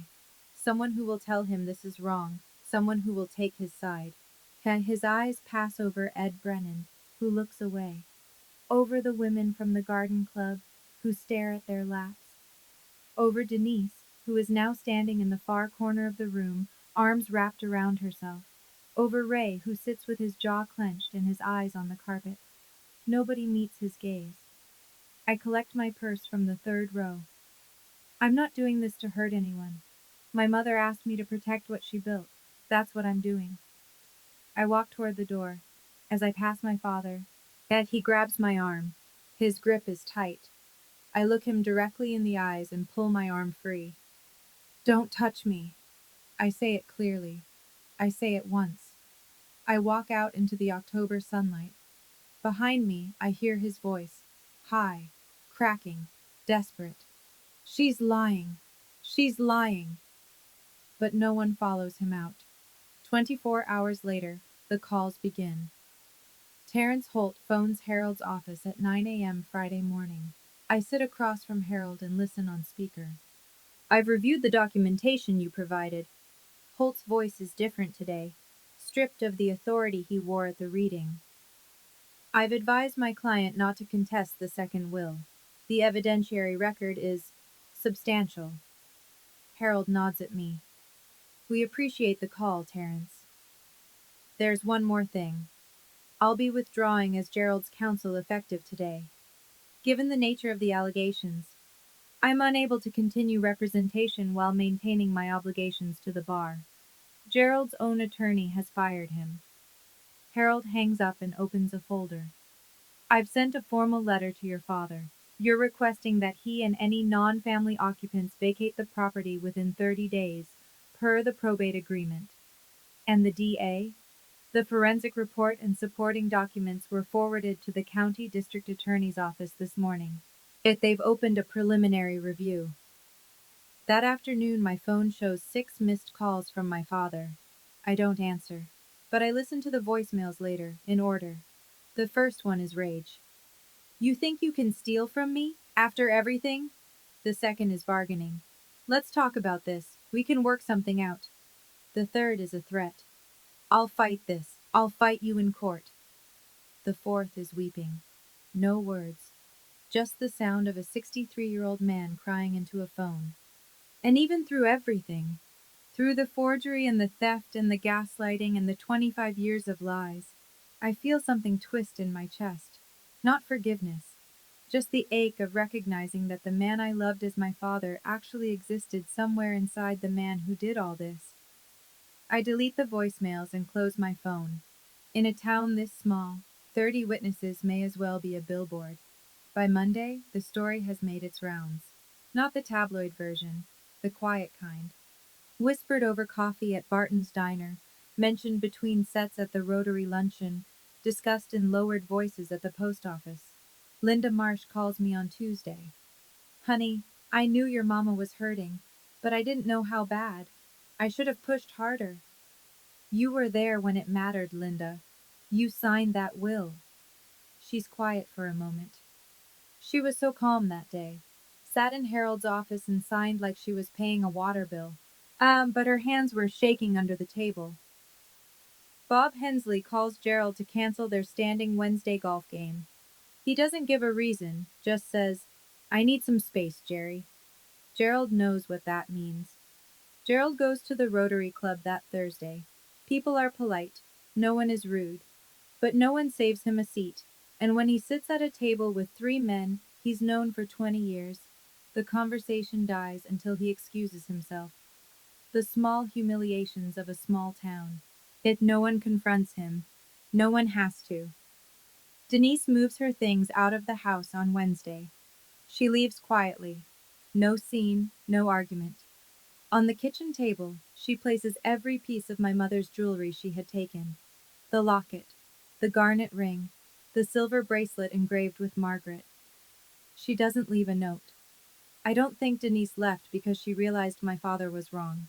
Someone who will tell him this is wrong, someone who will take his side. His eyes pass over Ed Brennan, who looks away. Over the women from the garden club, who stare at their laps. Over Denise, who is now standing in the far corner of the room, arms wrapped around herself. Over Ray, who sits with his jaw clenched and his eyes on the carpet. Nobody meets his gaze. I collect my purse from the 3rd row. I'm not doing this to hurt anyone. My mother asked me to protect what she built. That's what I'm doing. I walk toward the door. As I pass my father, yet he grabs my arm. His grip is tight. I look him directly in the eyes and pull my arm free. Don't touch me. I say it clearly. I say it once. I walk out into the October sunlight. Behind me, I hear his voice, high, cracking, desperate. She's lying. She's lying. But no one follows him out. 24 hours later, the calls begin. Terrence Holt phones Harold's office at 9 a.m. Friday morning. I sit across from Harold and listen on speaker. I've reviewed the documentation you provided. Holt's voice is different today, stripped of the authority he wore at the reading. I've advised my client not to contest the second will. The evidentiary record is substantial. Harold nods at me. We appreciate the call, Terrence. There's one more thing. I'll be withdrawing as Gerald's counsel effective today. Given the nature of the allegations, I'm unable to continue representation while maintaining my obligations to the bar. Gerald's own attorney has fired him. Harold hangs up and opens a folder. I've sent a formal letter to your father. You're requesting that he and any non-family occupants vacate the property within 30 days, per the probate agreement. And the DA? The forensic report and supporting documents were forwarded to the County District Attorney's Office this morning. They've opened a preliminary review. That afternoon, my phone shows 6 missed calls from my father. I don't answer, but I listen to the voicemails later, in order. The first one is rage. You think you can steal from me? After everything? The second is bargaining. Let's talk about this. We can work something out. The third is a threat. I'll fight this. I'll fight you in court. The fourth is weeping. No words. Just the sound of a 63-year-old man crying into a phone. And even through everything, through the forgery and the theft and the gaslighting and the 25 years of lies, I feel something twist in my chest. Not forgiveness, just the ache of recognizing that the man I loved as my father actually existed somewhere inside the man who did all this. I delete the voicemails and close my phone. In a town this small, 30 witnesses may as well be a billboard. By Monday, the story has made its rounds. Not the tabloid version, the quiet kind. Whispered over coffee at Barton's Diner, mentioned between sets at the Rotary Luncheon, discussed in lowered voices at the post office. Linda Marsh calls me on Tuesday. Honey, I knew your mama was hurting, but I didn't know how bad. I should have pushed harder. You were there when it mattered, Linda. You signed that will. She's quiet for a moment. She was so calm that day. Sat in Harold's office and signed like she was paying a water bill. But her hands were shaking under the table. Bob Hensley calls Gerald to cancel their standing Wednesday golf game. He doesn't give a reason, just says, I need some space, Jerry. Gerald knows what that means. Gerald goes to the Rotary Club that Thursday. People are polite. No one is rude. But no one saves him a seat, and when he sits at a table with three men he's known for 20 years, the conversation dies until he excuses himself. The small humiliations of a small town. Yet no one confronts him. No one has to. Denise moves her things out of the house on Wednesday. She leaves quietly. No scene, no argument. On the kitchen table, she places every piece of my mother's jewelry she had taken. The locket, the garnet ring, the silver bracelet engraved with Margaret. She doesn't leave a note. I don't think Denise left because she realized my father was wrong.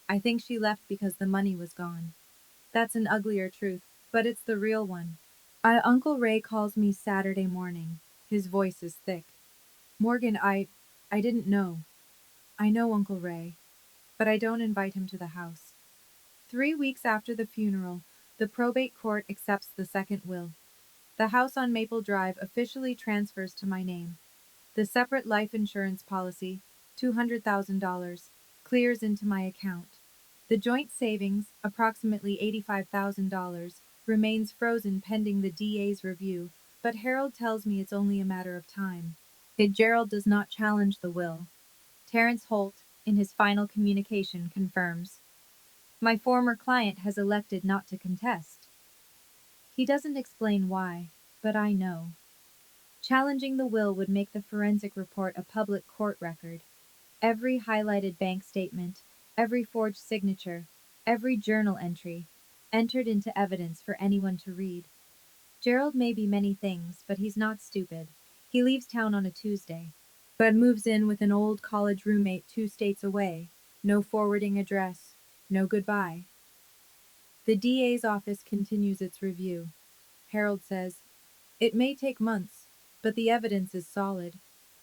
I think she left because the money was gone. That's an uglier truth, but it's the real one. Uncle Ray calls me Saturday morning. His voice is thick. Morgan, I didn't know. I know Uncle Ray, but I don't invite him to the house. 3 weeks after the funeral, the probate court accepts the second will. The house on Maple Drive officially transfers to my name. The separate life insurance policy, $200,000, clears into my account. The joint savings, approximately $85,000, remains frozen pending the DA's review, but Harold tells me it's only a matter of time. Gerald does not challenge the will. Terrence Holt, in his final communication, confirms. My former client has elected not to contest. He doesn't explain why, but I know. Challenging the will would make the forensic report a public court record. Every highlighted bank statement, every forged signature, every journal entry, entered into evidence for anyone to read. Gerald may be many things, but he's not stupid. He leaves town on a Tuesday, but moves in with an old college roommate 2 states away. No forwarding address, no goodbye. The DA's office continues its review. Harold says, it may take months, but the evidence is solid.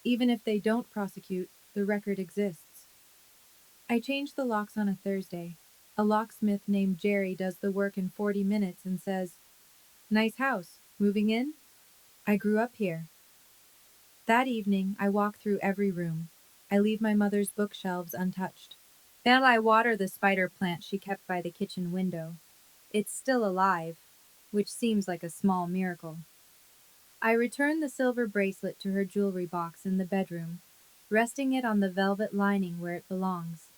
Even if they don't prosecute, the record exists. I change the locks on a Thursday. A locksmith named Jerry does the work in 40 minutes and says, nice house, moving in? I grew up here. That evening, I walk through every room. I leave my mother's bookshelves untouched. Then I water the spider plant she kept by the kitchen window. It's still alive, which seems like a small miracle. I return the silver bracelet to her jewelry box in the bedroom, resting it on the velvet lining where it belongs.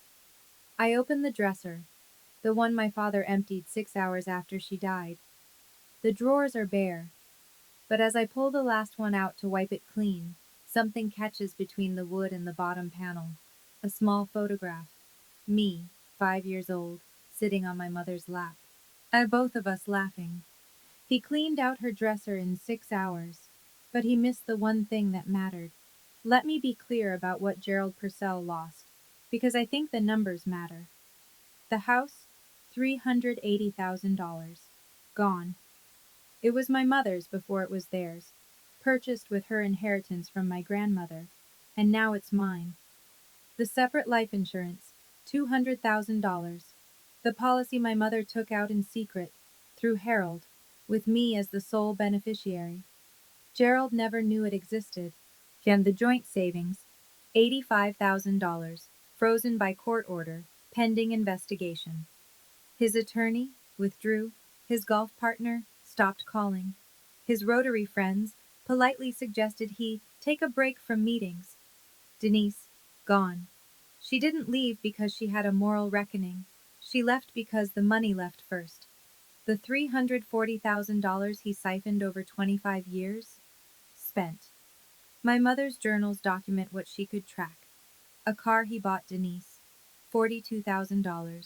I open the dresser, the one my father emptied 6 hours after she died. The drawers are bare, but as I pull the last one out to wipe it clean, something catches between the wood and the bottom panel. A small photograph. Me, 5 years old, sitting on my mother's lap. Both of us laughing. He cleaned out her dresser in 6 hours, but he missed the one thing that mattered. Let me be clear about what Gerald Purcell lost, because I think the numbers matter. The house, $380,000. Gone. It was my mother's before it was theirs, purchased with her inheritance from my grandmother, and now it's mine. The separate life insurance, $200,000. The policy my mother took out in secret, through Harold, with me as the sole beneficiary. Gerald never knew it existed. And the joint savings, $85,000, frozen by court order, pending investigation. His attorney withdrew. His golf partner stopped calling. His Rotary friends politely suggested he take a break from meetings. Denise, gone. She didn't leave because she had a moral reckoning. She left because the money left first. The $340,000 he siphoned over 25 years? Spent. My mother's journals document what she could track. A car he bought Denise. $42,000.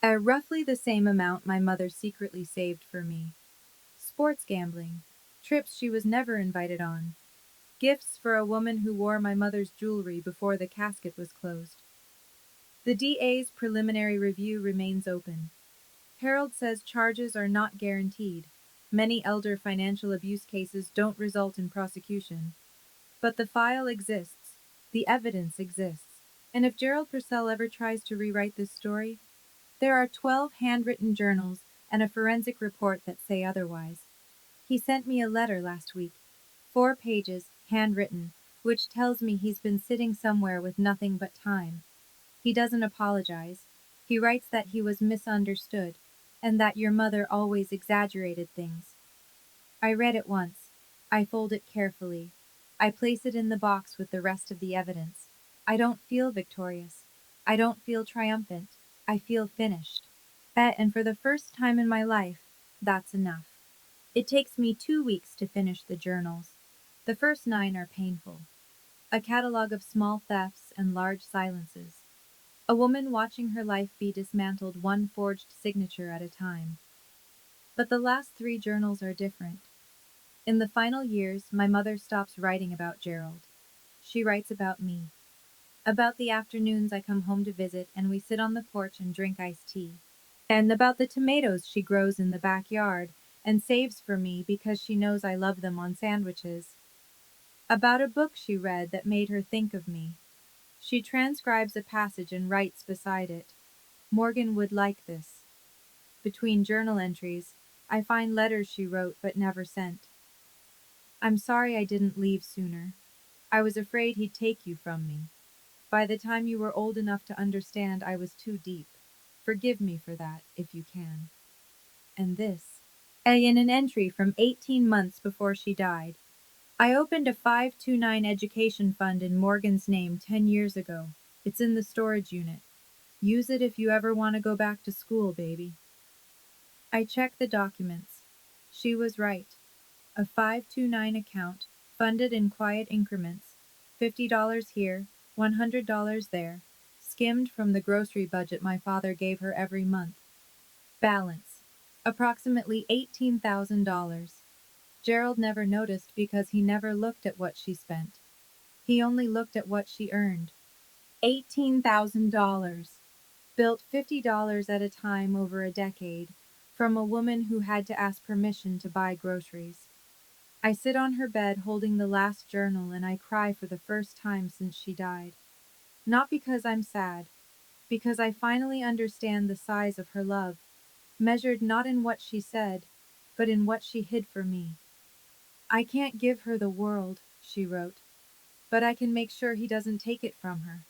Roughly the same amount my mother secretly saved for me. Sports gambling. Trips she was never invited on. Gifts for a woman who wore my mother's jewelry before the casket was closed. The DA's preliminary review remains open. Harold says charges are not guaranteed. Many elder financial abuse cases don't result in prosecution. But the file exists. The evidence exists. And if Gerald Purcell ever tries to rewrite this story, there are 12 handwritten journals and a forensic report that say otherwise. He sent me a letter last week, 4 pages, handwritten, which tells me he's been sitting somewhere with nothing but time. He doesn't apologize. He writes that he was misunderstood, and that your mother always exaggerated things. I read it once. I fold it carefully. I place it in the box with the rest of the evidence. I don't feel victorious. I don't feel triumphant. I feel finished. And for the first time in my life, that's enough. It takes me 2 weeks to finish the journals. The first 9 are painful. A catalog of small thefts and large silences. A woman watching her life be dismantled one forged signature at a time. But the last 3 journals are different. In the final years, my mother stops writing about Gerald. She writes about me. About the afternoons I come home to visit and we sit on the porch and drink iced tea. And about the tomatoes she grows in the backyard and saves for me because she knows I love them on sandwiches. About a book she read that made her think of me. She transcribes a passage and writes beside it. Morgan would like this. Between journal entries, I find letters she wrote but never sent. I'm sorry I didn't leave sooner. I was afraid he'd take you from me. By the time you were old enough to understand, I was too deep. Forgive me for that, if you can. And this. In an entry from 18 months before she died. I opened a 529 education fund in Morgan's name 10 years ago. It's in the storage unit. Use it if you ever want to go back to school, baby. I checked the documents. She was right. A 529 account, funded in quiet increments. $50 here, $100 there, skimmed from the grocery budget my father gave her every month. Balance. Approximately $18,000. Gerald never noticed because he never looked at what she spent. He only looked at what she earned. $18,000. Built $50 at a time over a decade, from a woman who had to ask permission to buy groceries. I sit on her bed holding the last journal and I cry for the first time since she died. Not because I'm sad, because I finally understand the size of her love, measured not in what she said, but in what she hid for me. I can't give her the world, she wrote, but I can make sure he doesn't take it from her.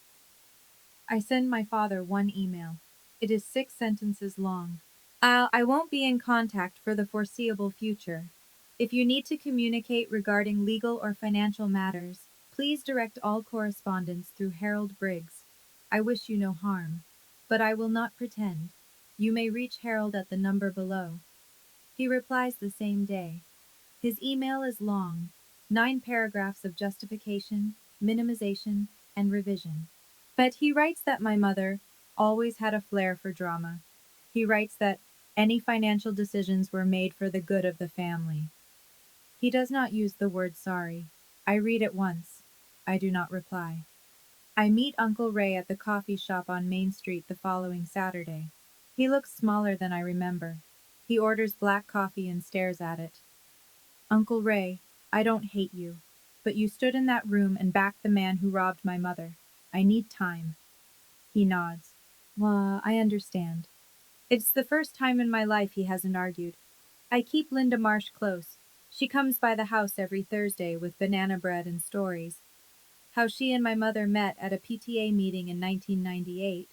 I send my father one email. It is 6 sentences long. I won't be in contact for the foreseeable future. If you need to communicate regarding legal or financial matters, please direct all correspondence through Harold Briggs. I wish you no harm, but I will not pretend. You may reach Harold at the number below. He replies the same day. His email is long, 9 paragraphs of justification, minimization, and revision. But he writes that my mother always had a flair for drama. He writes that any financial decisions were made for the good of the family. He does not use the word sorry. I read it once. I do not reply. I meet Uncle Ray at the coffee shop on Main Street the following Saturday. He looks smaller than I remember. He orders black coffee and stares at it. Uncle Ray, I don't hate you, but you stood in that room and backed the man who robbed my mother. I need time. He nods. Well, I understand. It's the first time in my life he hasn't argued. I keep Linda Marsh close. She comes by the house every Thursday with banana bread and stories. How she and my mother met at a PTA meeting in 1998.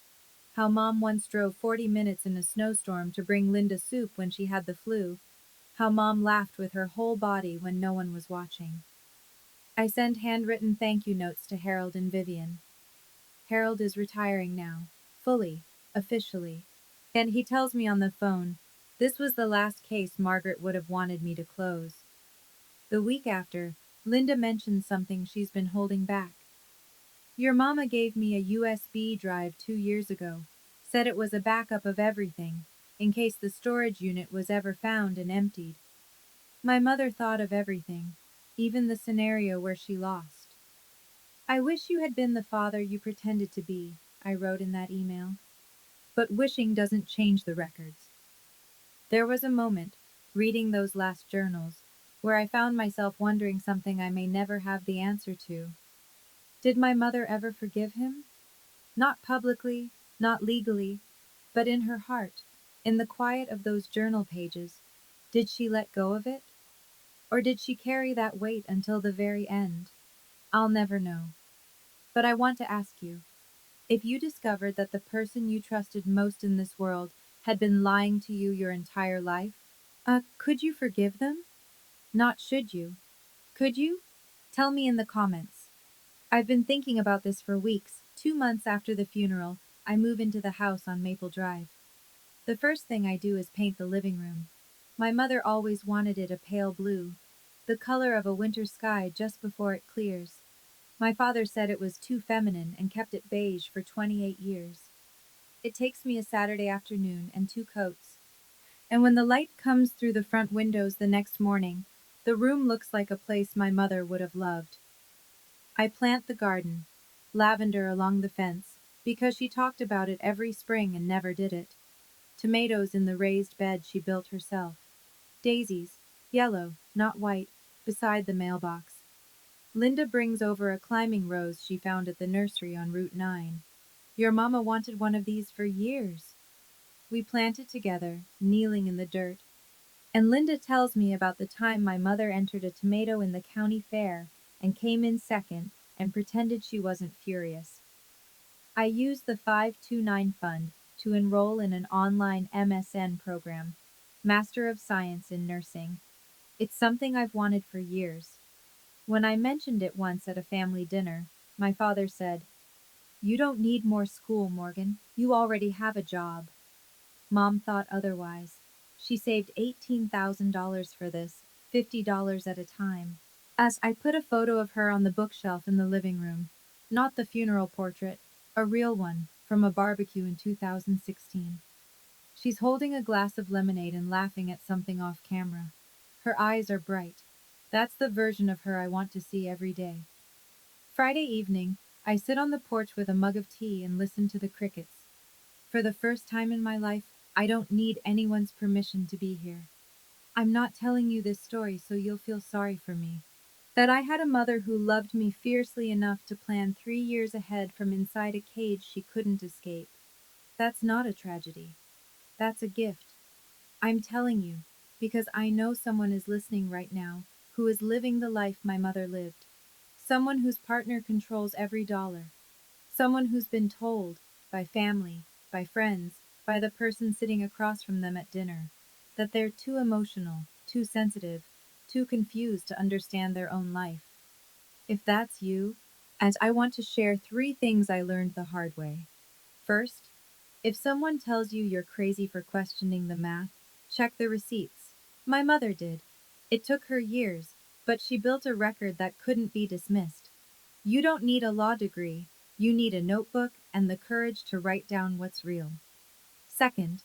How Mom once drove 40 minutes in a snowstorm to bring Linda soup when she had the flu. How Mom laughed with her whole body when no one was watching. I send handwritten thank you notes to Harold and Vivian. Harold is retiring now, fully, officially. And he tells me on the phone, this was the last case Margaret would have wanted me to close. The week after, Linda mentions something she's been holding back. Your mama gave me a USB drive 2 years ago, said it was a backup of everything, in case the storage unit was ever found and emptied. My mother thought of everything, even the scenario where she lost. I wish you had been the father you pretended to be, I wrote in that email. But wishing doesn't change the records. There was a moment, reading those last journals, where I found myself wondering something I may never have the answer to. Did my mother ever forgive him? Not publicly, not legally, but in her heart, in the quiet of those journal pages. Did she let go of it? Or did she carry that weight until the very end? I'll never know. But I want to ask you, if you discovered that the person you trusted most in this world had been lying to you your entire life, could you forgive them? Not should you. Could you? Tell me in the comments. I've been thinking about this for weeks. 2 months after the funeral, I move into the house on Maple Drive. The first thing I do is paint the living room. My mother always wanted it a pale blue, the color of a winter sky just before it clears. My father said it was too feminine and kept it beige for 28 years. It takes me a Saturday afternoon and 2 coats. And when the light comes through the front windows the next morning, the room looks like a place my mother would have loved. I plant the garden, lavender along the fence, because she talked about it every spring and never did it. Tomatoes in the raised bed she built herself. Daisies, yellow, not white, beside the mailbox. Linda brings over a climbing rose she found at the nursery on Route 9. Your mama wanted one of these for years. We plant it together, kneeling in the dirt. And Linda tells me about the time my mother entered a tomato in the county fair and came in second and pretended she wasn't furious. I used the 529 fund to enroll in an online MSN program, Master of Science in Nursing. It's something I've wanted for years. When I mentioned it once at a family dinner, my father said, "You don't need more school, Morgan. You already have a job." Mom thought otherwise. She saved $18,000 for this, $50 at a time. As I put a photo of her on the bookshelf in the living room, not the funeral portrait, a real one, from a barbecue in 2016. She's holding a glass of lemonade and laughing at something off camera. Her eyes are bright. That's the version of her I want to see every day. Friday evening, I sit on the porch with a mug of tea and listen to the crickets. For the first time in my life, I don't need anyone's permission to be here. I'm not telling you this story so you'll feel sorry for me. That I had a mother who loved me fiercely enough to plan 3 years ahead from inside a cage she couldn't escape. That's not a tragedy. That's a gift. I'm telling you, because I know someone is listening right now who is living the life my mother lived. Someone whose partner controls every dollar. Someone who's been told, by family, by friends, by the person sitting across from them at dinner, that they're too emotional, too sensitive, too confused to understand their own life. If that's you, and I want to share 3 things I learned the hard way. First, if someone tells you you're crazy for questioning the math, check the receipts. My mother did. It took her years, but she built a record that couldn't be dismissed. You don't need a law degree, you need a notebook and the courage to write down what's real. Second,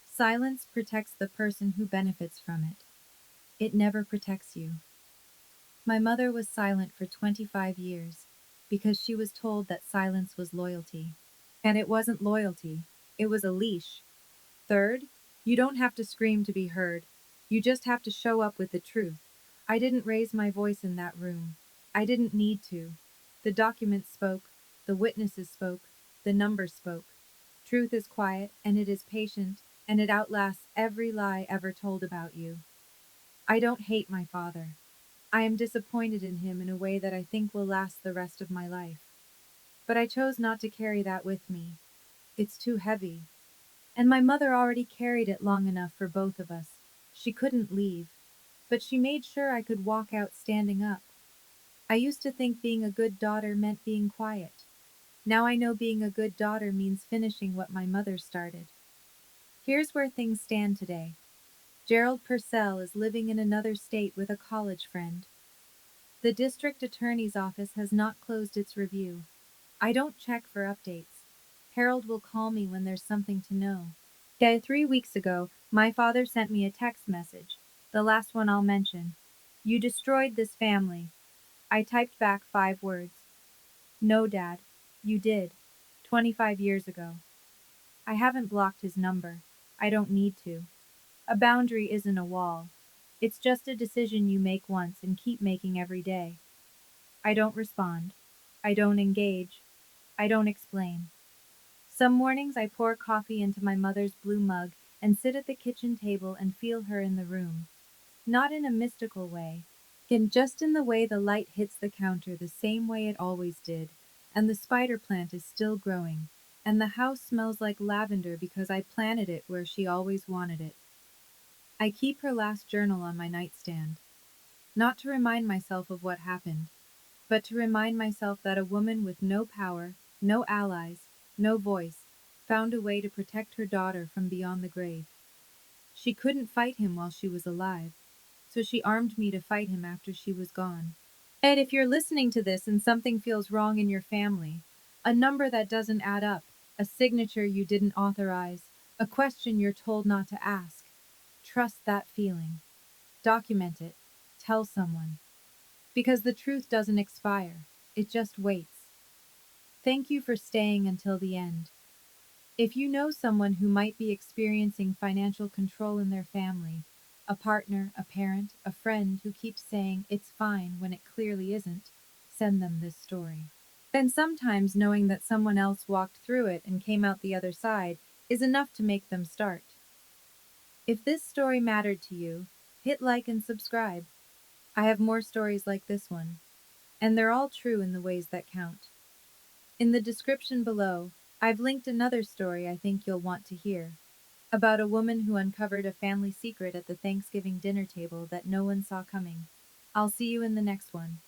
silence protects the person who benefits from it. It never protects you. My mother was silent for 25 years because she was told that silence was loyalty. And it wasn't loyalty, it was a leash. Third, you don't have to scream to be heard. You just have to show up with the truth. I didn't raise my voice in that room. I didn't need to. The documents spoke, the witnesses spoke, the numbers spoke. Truth is quiet, and it is patient, and it outlasts every lie ever told about you. I don't hate my father. I am disappointed in him in a way that I think will last the rest of my life. But I chose not to carry that with me. It's too heavy. And my mother already carried it long enough for both of us. She couldn't leave. But she made sure I could walk out standing up. I used to think being a good daughter meant being quiet. Now I know being a good daughter means finishing what my mother started. Here's where things stand today. Gerald Purcell is living in another state with a college friend. The district attorney's office has not closed its review. I don't check for updates. Harold will call me when there's something to know. 3 weeks ago, my father sent me a text message, the last one I'll mention. You destroyed this family. I typed back 5 words. No, Dad. You did. 25 years ago. I haven't blocked his number. I don't need to. A boundary isn't a wall. It's just a decision you make once and keep making every day. I don't respond. I don't engage. I don't explain. Some mornings I pour coffee into my mother's blue mug and sit at the kitchen table and feel her in the room. Not in a mystical way, just in the way the light hits the counter the same way it always did, and the spider plant is still growing, and the house smells like lavender because I planted it where she always wanted it. I keep her last journal on my nightstand, not to remind myself of what happened, but to remind myself that a woman with no power, no allies, no voice, found a way to protect her daughter from beyond the grave. She couldn't fight him while she was alive, so she armed me to fight him after she was gone. Ed, if you're listening to this and something feels wrong in your family, a number that doesn't add up, a signature you didn't authorize, a question you're told not to ask, trust that feeling. Document it. Tell someone. Because the truth doesn't expire, it just waits. Thank you for staying until the end. If you know someone who might be experiencing financial control in their family, a partner, a parent, a friend who keeps saying it's fine when it clearly isn't, send them this story. Then sometimes knowing that someone else walked through it and came out the other side is enough to make them start. If this story mattered to you, hit like and subscribe. I have more stories like this one, and they're all true in the ways that count. In the description below, I've linked another story I think you'll want to hear, about a woman who uncovered a family secret at the Thanksgiving dinner table that no one saw coming. I'll see you in the next one.